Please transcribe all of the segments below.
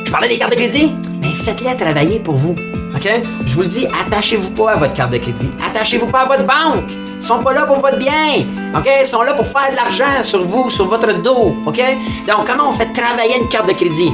Je parlais des cartes de crédit, mais faites-les travailler pour vous. OK? Je vous le dis, attachez-vous pas à votre carte de crédit. Attachez-vous pas à votre banque. Ils sont pas là pour votre bien. OK? Ils sont là pour faire de l'argent sur vous, sur votre dos. OK? Donc, comment on fait travailler une carte de crédit?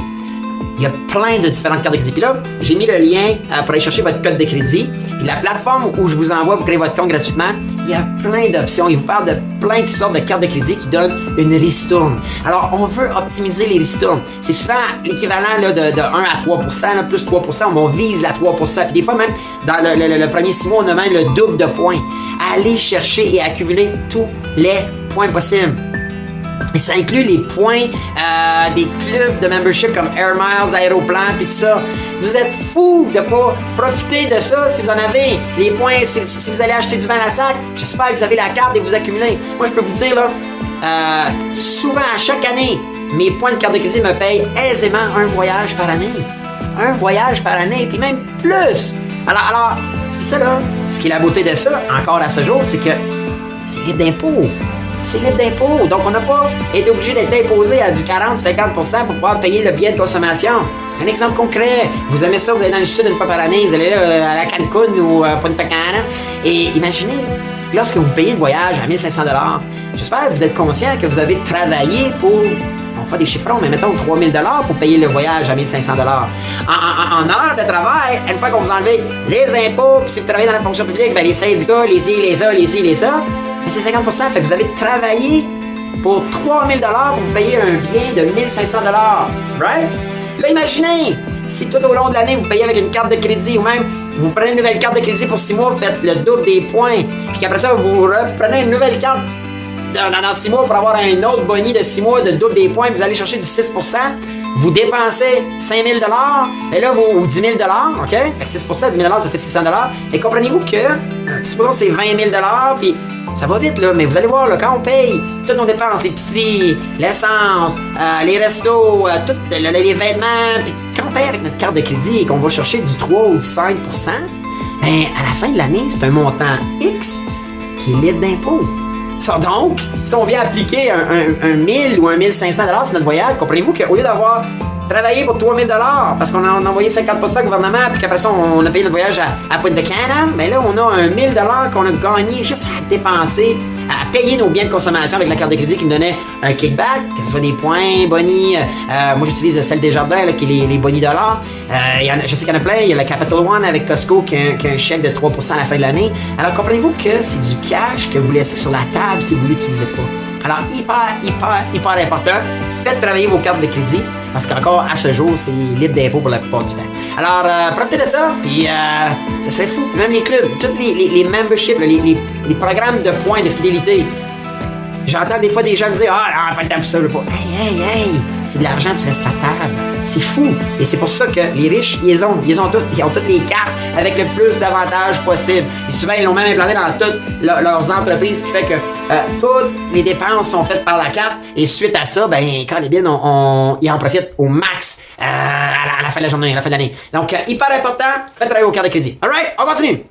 Il y a plein de différentes cartes de crédit. Puis là, j'ai mis le lien pour aller chercher votre code de crédit. Puis la plateforme où je vous envoie, vous créez votre compte gratuitement, il y a plein d'options. Il vous parle de plein de sortes de cartes de crédit qui donnent une ristourne. Alors, on veut optimiser les ristournes. C'est souvent l'équivalent là, de 1 à 3%, là, plus 3%. On vise la 3%. Puis des fois, même, dans le premier 6 mois, on a même le double de points. Allez chercher et accumuler tous les points possibles. Et ça inclut les points des clubs de membership comme Air Miles, Aéroplan, puis tout ça. Vous êtes fous de pas profiter de ça si vous en avez. Les points, si vous allez acheter du vin à la sac, j'espère que vous avez la carte et vous accumulez. Moi, je peux vous dire, là, souvent, à chaque année, mes points de carte de crédit me payent aisément un voyage par année. Un voyage par année, puis même plus. Alors, puis ça, là, ce qui est la beauté de ça, encore à ce jour, c'est que c'est libre d'impôts. C'est libre d'impôt. Donc, on n'a pas été obligé d'être imposé à du 40-50% pour pouvoir payer le billet de consommation. Un exemple concret. Vous aimez ça, vous allez dans le sud une fois par année, vous allez là à la Cancun ou à Punta Cana. Et imaginez, lorsque vous payez le voyage à 1500 $, j'espère que vous êtes conscient que vous avez travaillé pour, on fait des chiffrons, mais mettons 3000 $ pour payer le voyage à 1500 $. En heure de travail, une fois qu'on vous enlève les impôts, puis si vous travaillez dans la fonction publique, ben les syndicats, les ci, les ça, les ci, les ça, mais c'est 50%. Fait que vous avez travaillé pour 3000 $ pour vous payer un bien de 1500 $. Right? Là, imaginez, si tout au long de l'année, vous payez avec une carte de crédit ou même vous prenez une nouvelle carte de crédit pour 6 mois, vous faites le double des points, puis qu'après ça, vous reprenez une nouvelle carte dans 6 mois pour avoir un autre boni de 6 mois de double des points, vous allez chercher du 6%, vous dépensez 5000 $, et là, ou 10 000 $, OK? Fait que 6%, 10 000 $, ça fait 600 $. Et comprenez-vous que, supposons que c'est 20 000 $, puis ça va vite, là, mais vous allez voir, là, quand on paye toutes nos dépenses, l'épicerie, l'essence, les restos, les vêtements, puis quand on paye avec notre carte de crédit et qu'on va chercher du 3 ou du 5%, ben, à la fin de l'année, c'est un montant X qui est libre d'impôt. Donc, si on vient appliquer un 1000 ou un 1500 $ sur notre voyage, comprenez-vous qu'au lieu d'avoir travaillé pour 3000 $, parce qu'on a envoyé 50% au gouvernement, puis qu'après ça, on a payé notre voyage à Punta Cana, mais là, on a un 1000 $ qu'on a gagné juste à dépenser, à payer nos biens de consommation avec la carte de crédit qui nous donnait un kickback, que ce soit des points, bonnies. Moi, j'utilise celle des Jardins, là, qui est les bonnies dollars. Je sais qu'il y en a plein. Il y a la Capital One avec Costco qui a un chèque de 3% à la fin de l'année. Alors, comprenez-vous que c'est du cash que vous laissez sur la table si vous ne l'utilisez pas. Alors, hyper important, faites travailler vos cartes de crédit parce qu'encore à ce jour, c'est libre d'impôt pour la plupart du temps. Alors, profitez de ça, puis ça serait fou. Même les clubs, tous les memberships, les programmes de points de fidélité. J'entends des fois des gens me dire « Ah, non, pas le temps pour ça, je veux pas. » Hey, c'est de l'argent, tu laisses sa table. C'est fou. Et c'est pour ça que les riches, ils ont toutes. Ils ont toutes les cartes avec le plus d'avantages possible. Et souvent, ils l'ont même implanté dans toutes leurs entreprises, ce qui fait que toutes les dépenses sont faites par la carte. Et suite à ça, ben, quand les biens, ils en profitent au max à la fin de la journée, à la fin de l'année. Donc, hyper important, faites travailler vos cartes de crédit. All right, on continue.